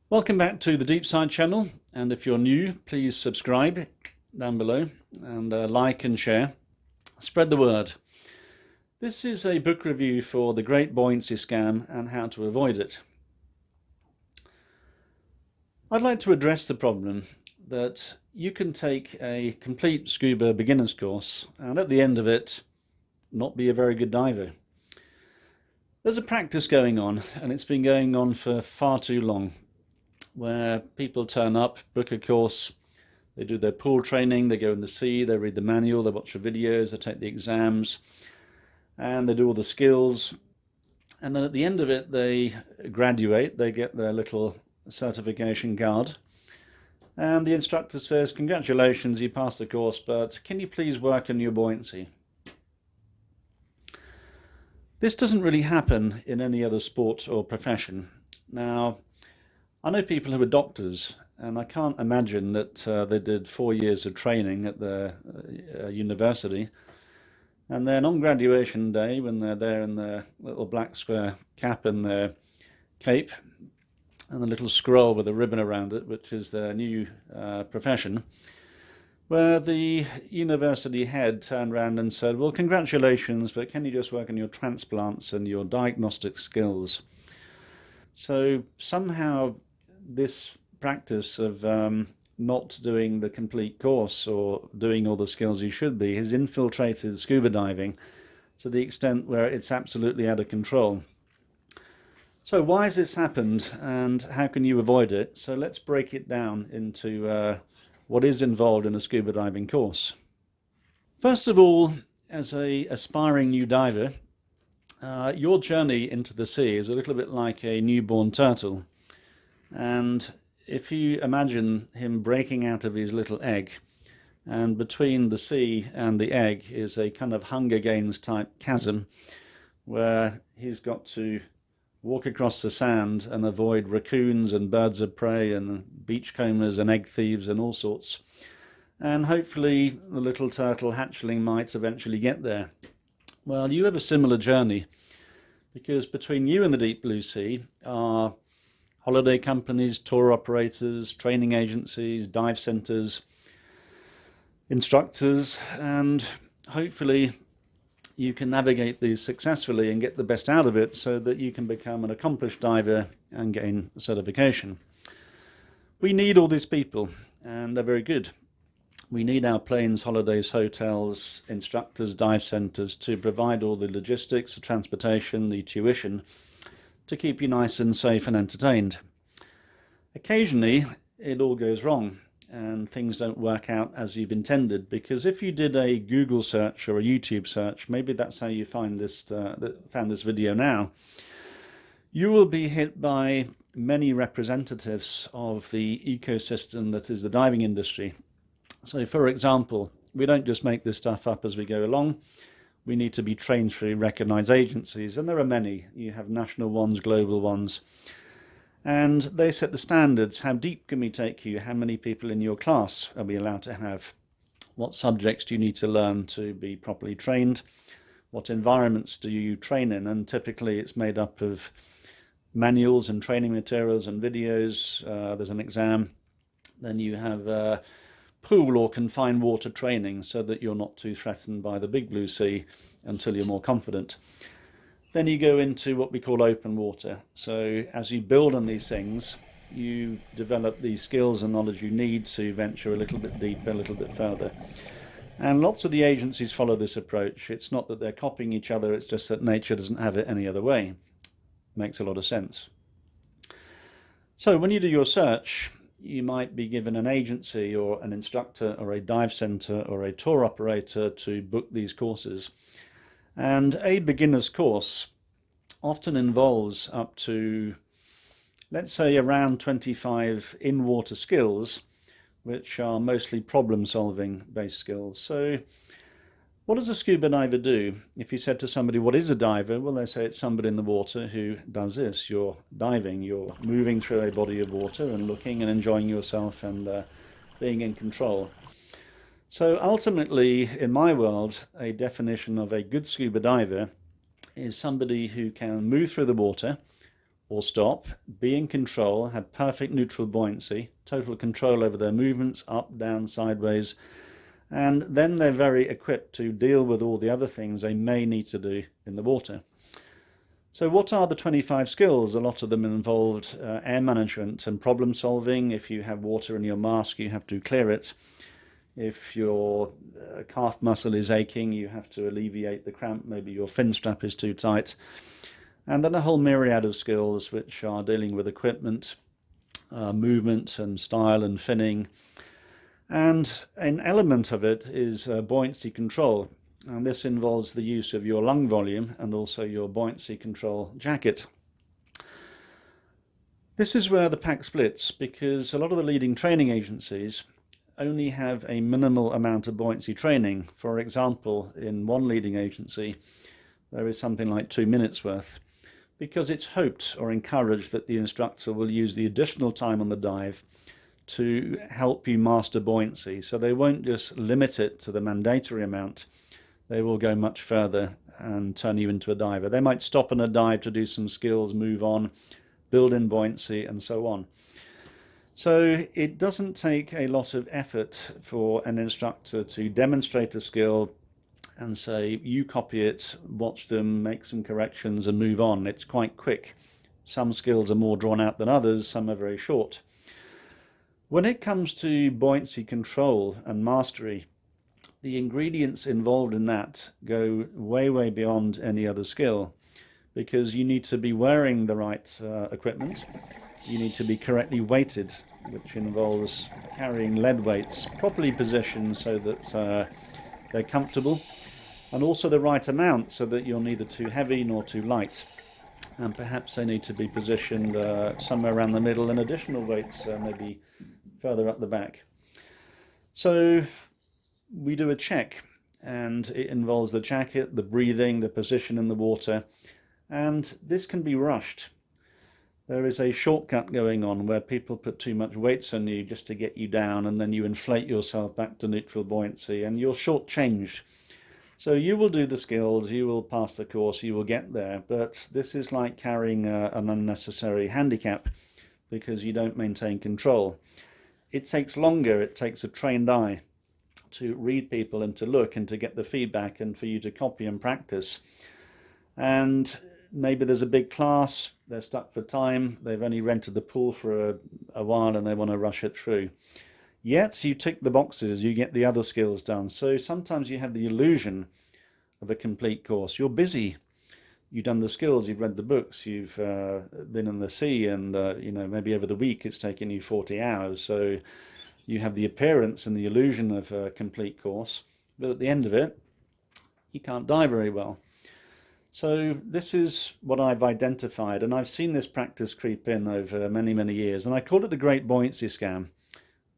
Welcome back to the Deep Side channel, and if you're new, please subscribe down below and like and share. Spread the word. This is a book review for The Great Buoyancy Scam and How to Avoid It. I'd like to address the problem that you can take a complete scuba beginner's course and at the end of it not be a very good diver. There's a practice going on, and it's been going on for far too long, where people turn up, book a course, they do their pool training, they go in the sea, they read the manual, they watch the videos, they take the exams, and they do all the skills. And then at the end of it, they graduate, they get their little certification card. And the instructor says, "Congratulations, you passed the course, but can you please work on your buoyancy?" This doesn't really happen in any other sport or profession. Now, I know people who are doctors, and I can't imagine that they did 4 years of training at the university, and then on graduation day, when they're there in their little black square cap and their cape and the little scroll with a ribbon around it, which is their new profession, where the university head turned around and said, "Well, congratulations, but can you just work on your transplants and your diagnostic skills?" So somehow this practice of not doing the complete course or doing all the skills you should be has infiltrated scuba diving to the extent where it's absolutely out of control. So why has this happened, and how can you avoid it? So let's break it down into what is involved in a scuba diving course. First of all, as an aspiring new diver, your journey into the sea is a little bit like a newborn turtle. And if you imagine him breaking out of his little egg, and between the sea and the egg is a kind of Hunger Games type chasm where he's got to walk across the sand and avoid raccoons and birds of prey and beachcombers and egg thieves and all sorts. And hopefully the little turtle hatchling might eventually get there. Well, you have a similar journey, because between you and the deep blue sea are holiday companies, tour operators, training agencies, dive centres, instructors, and hopefully you can navigate these successfully and get the best out of it so that you can become an accomplished diver and gain certification. We need all these people, and they're very good. We need our planes, holidays, hotels, instructors, dive centres to provide all the logistics, the transportation, the tuition to keep you nice and safe and entertained. Occasionally it all goes wrong and things don't work out as you've intended, because if you did a Google search or a YouTube search, maybe that's how you found this video now, you will be hit by many representatives of the ecosystem that is the diving industry. So for example, we don't just make this stuff up as we go along. We need to be trained through recognised agencies, and there are many. You have national ones, global ones, and they set the standards. How deep can we take you? How many people in your class are we allowed to have? What subjects do you need to learn to be properly trained? What environments do you train in? And typically it's made up of manuals and training materials and videos. There's an exam. Then you have pool or confined water training so that you're not too threatened by the big blue sea until you're more confident. Then you go into what we call open water. So as you build on these things, you develop the skills and knowledge you need to venture a little bit deeper, a little bit further. And lots of the agencies follow this approach. It's not that they're copying each other, it's just that nature doesn't have it any other way. Makes a lot of sense. So when you do your search, you might be given an agency or an instructor or a dive centre or a tour operator to book these courses. And a beginner's course often involves up to, let's say, around 25 in-water skills, which are mostly problem-solving based skills. So what does a scuba diver do? If you said to somebody, "What is a diver?" Well, they say it's somebody in the water who does this. You're diving, you're moving through a body of water and looking and enjoying yourself and being in control. So ultimately, in my world, a definition of a good scuba diver is somebody who can move through the water or stop, be in control, have perfect neutral buoyancy, total control over their movements, up, down, sideways, and then they're very equipped to deal with all the other things they may need to do in the water. So what are the 25 skills? A lot of them involved air management and problem solving. If you have water in your mask, you have to clear it. If your calf muscle is aching, you have to alleviate the cramp. Maybe your fin strap is too tight. And then a whole myriad of skills which are dealing with equipment, movement and style and finning. And an element of it is buoyancy control. And this involves the use of your lung volume and also your buoyancy control jacket. This is where the pack splits, because a lot of the leading training agencies only have a minimal amount of buoyancy training. For example, in one leading agency, there is something like 2 minutes worth, because it's hoped or encouraged that the instructor will use the additional time on the dive to help you master buoyancy. So they won't just limit it to the mandatory amount. They will go much further and turn you into a diver. They might stop on a dive to do some skills, move on, build in buoyancy, and so on. So it doesn't take a lot of effort for an instructor to demonstrate a skill and say, you copy it, watch them, make some corrections and move on. It's quite quick. Some skills are more drawn out than others, some are very short. When it comes to buoyancy control and mastery, the ingredients involved in that go way, way beyond any other skill, because you need to be wearing the right equipment, you need to be correctly weighted, which involves carrying lead weights properly positioned so that they're comfortable, and also the right amount so that you're neither too heavy nor too light. And perhaps they need to be positioned somewhere around the middle, and additional weights maybe further up the back. So we do a check, and it involves the jacket, the breathing, the position in the water, and this can be rushed. There is a shortcut going on where people put too much weights on you just to get you down, and then you inflate yourself back to neutral buoyancy and you're shortchanged. So you will do the skills, you will pass the course, you will get there, but this is like carrying an unnecessary handicap because you don't maintain control. It takes longer, it takes a trained eye to read people and to look and to get the feedback and for you to copy and practice. And maybe there's a big class, they're stuck for time, they've only rented the pool for a while and they want to rush it through. Yet you tick the boxes, you get the other skills done. So sometimes you have the illusion of a complete course. You're busy, you've done the skills, you've read the books, you've been in the sea, and maybe over the week it's taken you 40 hours. So you have the appearance and the illusion of a complete course, but at the end of it, you can't dive very well. So this is what I've identified, and I've seen this practice creep in over many, many years, and I call it the Great Buoyancy Scam.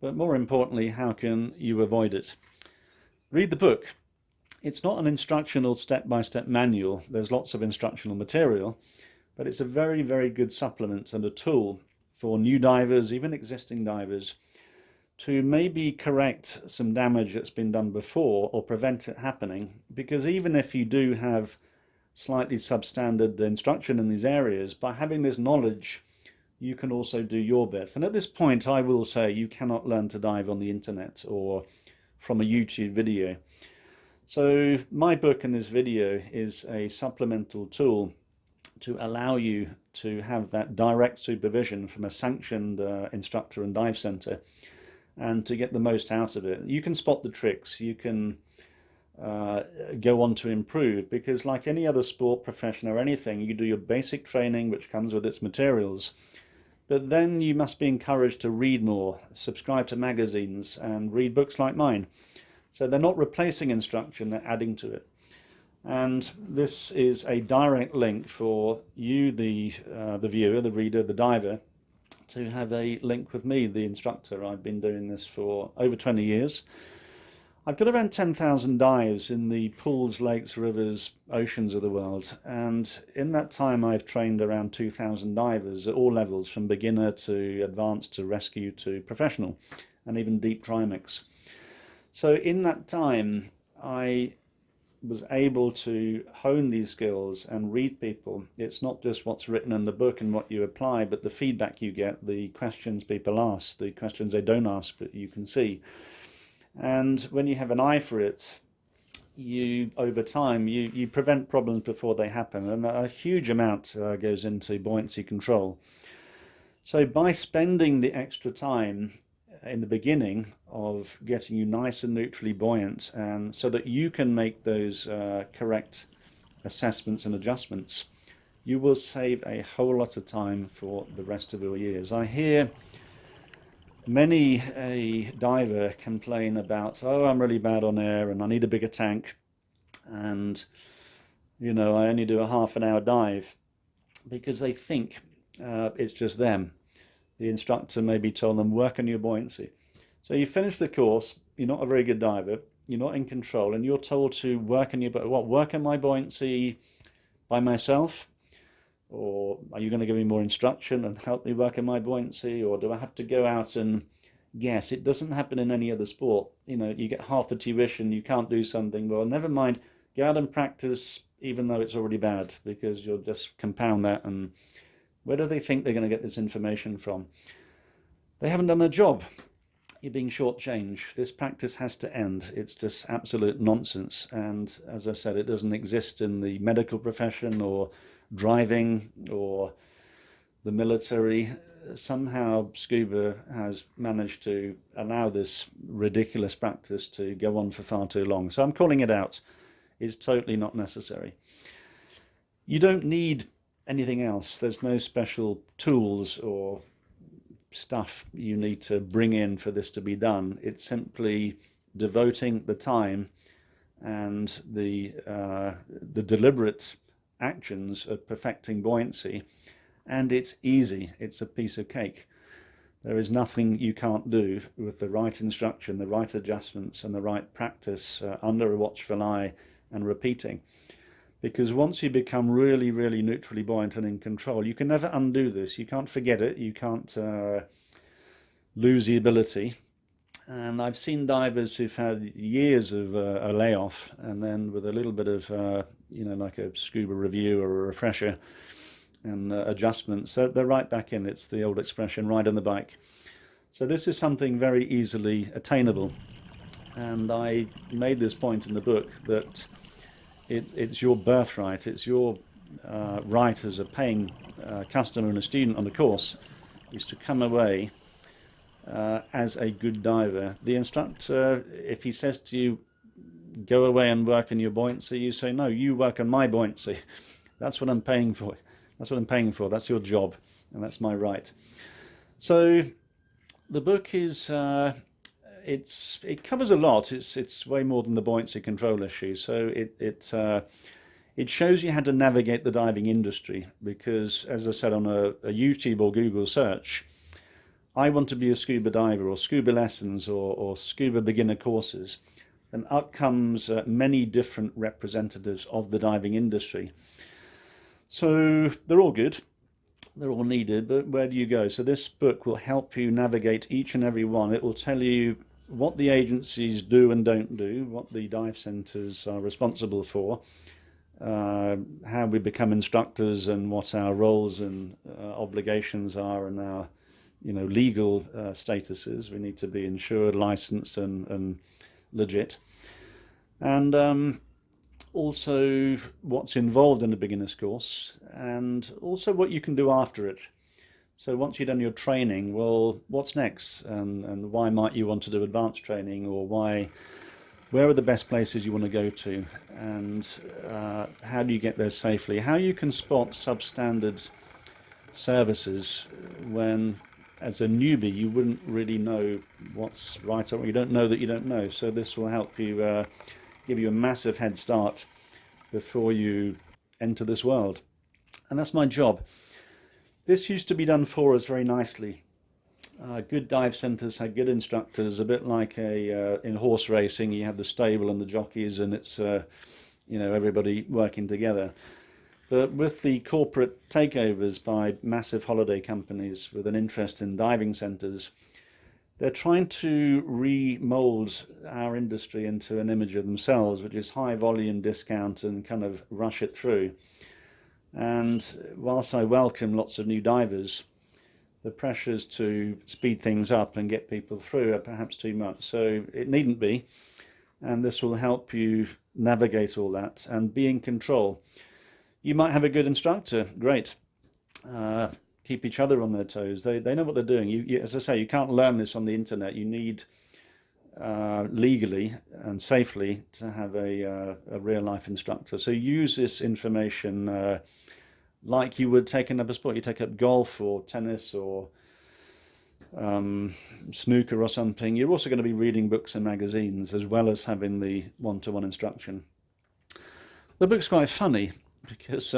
But more importantly, how can you avoid it? Read the book. It's not an instructional step-by-step manual. There's lots of instructional material, but it's a very, very good supplement and a tool for new divers, even existing divers, to maybe correct some damage that's been done before or prevent it happening. Because even if you do have slightly substandard instruction in these areas, by having this knowledge, you can also do your bit. And at this point, I will say you cannot learn to dive on the internet or from a YouTube video. So my book and this video is a supplemental tool to allow you to have that direct supervision from a sanctioned instructor and dive center and to get the most out of it. You can spot the tricks, you can go on to improve, because like any other sport, profession or anything, you do your basic training which comes with its materials. But then you must be encouraged to read more, subscribe to magazines and read books like mine. So they're not replacing instruction, they're adding to it. And this is a direct link for you, the viewer, the reader, the diver, to have a link with me, the instructor. I've been doing this for over 20 years. I've got around 10,000 dives in the pools, lakes, rivers, oceans of the world, and in that time I've trained around 2,000 divers at all levels, from beginner to advanced to rescue to professional, and even deep trimix. So in that time I was able to hone these skills and read people. It's not just what's written in the book and what you apply, but the feedback you get, the questions people ask, the questions they don't ask, but you can see. And when you have an eye for it, you over time you prevent problems before they happen, and a huge amount goes into buoyancy control. So by spending the extra time in the beginning of getting you nice and neutrally buoyant, and so that you can make those correct assessments and adjustments, you will save a whole lot of time for the rest of your years. I hear many a diver complain about, oh, I'm really bad on air and I need a bigger tank, and I only do a half an hour dive, because they think it's just them. The instructor maybe told them, work on your buoyancy. So you finish the course, you're not a very good diver, you're not in control, and you're told to work on work on my buoyancy by myself? Or are you going to give me more instruction and help me work on my buoyancy? Or do I have to go out and guess? It doesn't happen in any other sport. You get half the tuition, you can't do something. Well, never mind, go out and practice, even though it's already bad, because you'll just compound that. And where do they think they're going to get this information from? They haven't done their job. You're being shortchanged. This practice has to end. It's just absolute nonsense. And as I said, it doesn't exist in the medical profession or driving or the military. Somehow scuba has managed to allow this ridiculous practice to go on for far too long. So I'm calling it out. It's totally not necessary. You don't need anything else. There's no special tools or stuff you need to bring in for this to be done. It's simply devoting the time and the deliberate actions of perfecting buoyancy, and it's easy. It's a piece of cake. There is nothing you can't do with the right instruction, the right adjustments, and the right practice under a watchful eye and repeating. Because once you become really, really neutrally buoyant and in control, you can never undo this. You can't forget it. You can't lose the ability. And I've seen divers who've had years of a layoff, and then with a little bit of, like a scuba review or a refresher and adjustments, they're right back in. It's the old expression, ride on the bike. So this is something very easily attainable. And I made this point in the book that it's your birthright. It's your right as a paying customer and a student on the course, is to come away as a good diver. The instructor, if he says to you, go away and work on your buoyancy, you say, no, you work on my buoyancy. That's what I'm paying for. That's what I'm paying for. That's your job, and that's my right. So the book is, it covers a lot. It's way more than the buoyancy control issue. So it shows you how to navigate the diving industry, because, as I said, on a YouTube or Google search, I want to be a scuba diver, or scuba lessons, or scuba beginner courses, and up comes many different representatives of the diving industry. So they're all good, they're all needed, but where do you go? So this book will help you navigate each and every one. It will tell you what the agencies do and don't do, what the dive centres are responsible for, how we become instructors, and what our roles and obligations are, and our legal statuses. We need to be insured, licensed, and legit. And also what's involved in a beginner's course, and also what you can do after it. So once you've done your training, well, what's next? And why might you want to do advanced training, or where are the best places you want to go to? And how do you get there safely? How you can spot substandard services when, as a newbie, you wouldn't really know what's right, or you don't know that you don't know. So this will help you, give you a massive head start before you enter this world. And that's my job. This used to be done for us very nicely. Good dive centres had good instructors, a bit like in horse racing. You have the stable and the jockeys, and it's everybody working together. But with the corporate takeovers by massive holiday companies with an interest in diving centres, They're trying to remold our industry into an image of themselves, which is high volume discount and kind of rush it through. And whilst I welcome lots of new divers, the pressures to speed things up and get people through are perhaps too much. So it needn't be. And this will help you navigate all that and be in control. You might have a good instructor, great. Keep each other on their toes. They know what they're doing. As I say, you can't learn this on the internet. You need legally and safely to have a real life instructor. So use this information like you would take another sport. You take up golf or tennis or snooker or something. You're also going to be reading books and magazines as well as having the one-to-one instruction. The book's quite funny because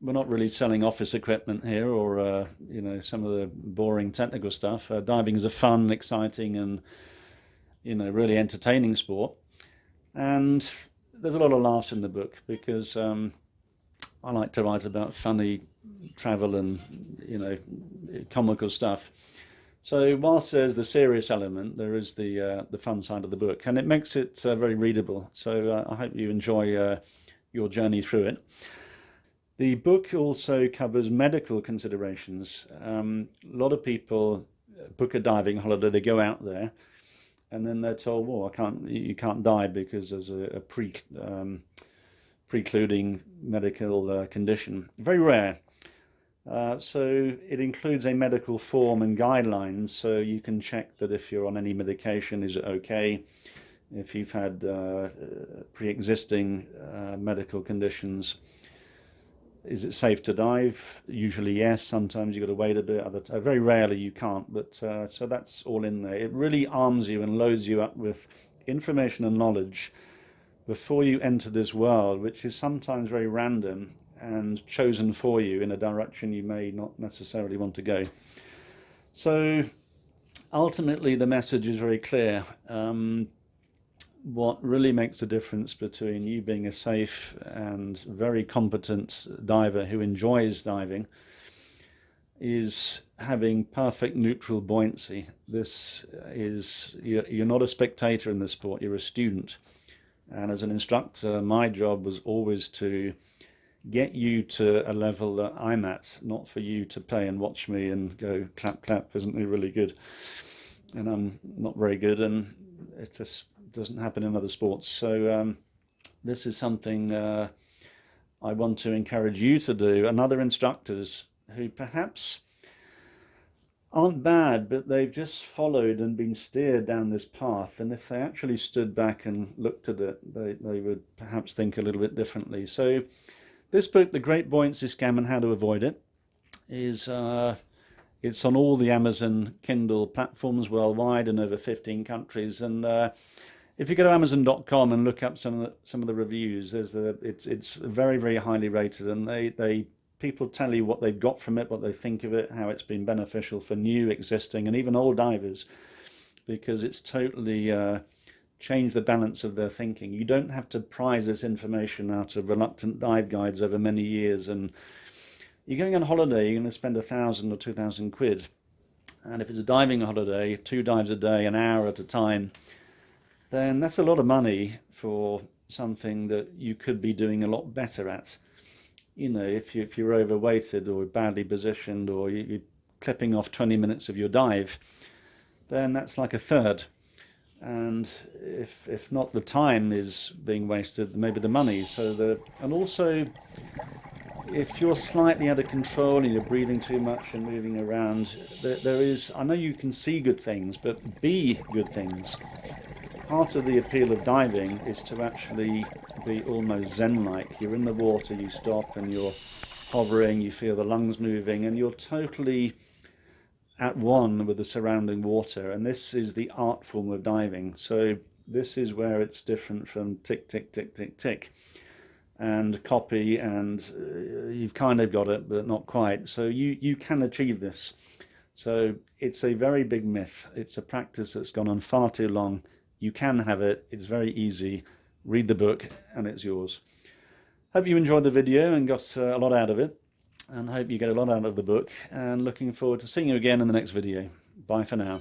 we're not really selling office equipment here or you know, some of the boring technical stuff. Diving is a fun, exciting and, you know, really entertaining sport. And there's a lot of laughs in the book because I like to write about funny travel and, you know, comical stuff. So whilst there's the serious element, there is the fun side of the book, and it makes it very readable. So I hope you enjoy your journey through it. The book also covers medical considerations. A lot of people book a diving holiday, they go out there, and then they're told, well, you can't dive because there's a precluding medical condition. Very rare. So it includes a medical form and guidelines, so you can check that if you're on any medication, is it okay? If you've had pre-existing medical conditions, is it safe to dive? Usually yes, sometimes you've got to wait a bit, very rarely you can't, but so that's all in there. It really arms you and loads you up with information and knowledge before you enter this world, which is sometimes very random and chosen for you in a direction you may not necessarily want to go. So ultimately the message is very clear. What really makes the difference between you being a safe and very competent diver who enjoys diving is having perfect neutral buoyancy. This is, you're not a spectator in the sport, you're a student. And as an instructor, my job was always to get you to a level that I'm at, not for you to play and watch me and go, clap, clap, isn't he really good? And I'm not very good, and it just doesn't happen in other sports. So this is something I want to encourage you to do, and other instructors who perhaps aren't bad, but they've just followed and been steered down this path, and if they actually stood back and looked at it, they would perhaps think a little bit differently. So this book, The Great Buoyancy Scam and How to Avoid It, is it's on all the Amazon Kindle platforms worldwide in over 15 countries. And if you go to Amazon.com and look up some of the reviews, it's very, very highly rated, and people tell you what they've got from it, what they think of it, how it's been beneficial for new, existing, and even old divers, because it's totally changed the balance of their thinking. You don't have to prize this information out of reluctant dive guides over many years, and you're going on holiday, you're going to spend 1,000 or 2,000 quid, and if it's a diving holiday, 2 dives a day, an hour at a time, then that's a lot of money for something that you could be doing a lot better at. You know, if you're overweighted or badly positioned, or you're clipping off 20 minutes of your dive, then that's like a third. And if not the time is being wasted, maybe the money. And also, if you're slightly out of control and you're breathing too much and moving around, there is, I know you can see good things, but be good things. Part of the appeal of diving is to actually be almost zen-like. You're in the water, you stop and you're hovering, you feel the lungs moving, and you're totally at one with the surrounding water. And this is the art form of diving. So this is where it's different from tick, tick, tick, tick, tick, and copy, and you've kind of got it, but not quite. So you can achieve this. So it's a very big myth. It's a practice that's gone on far too long. You can have it, it's very easy. Read the book and it's yours. Hope you enjoyed the video and got a lot out of it, and hope you get a lot out of the book, and looking forward to seeing you again in the next video. Bye for now.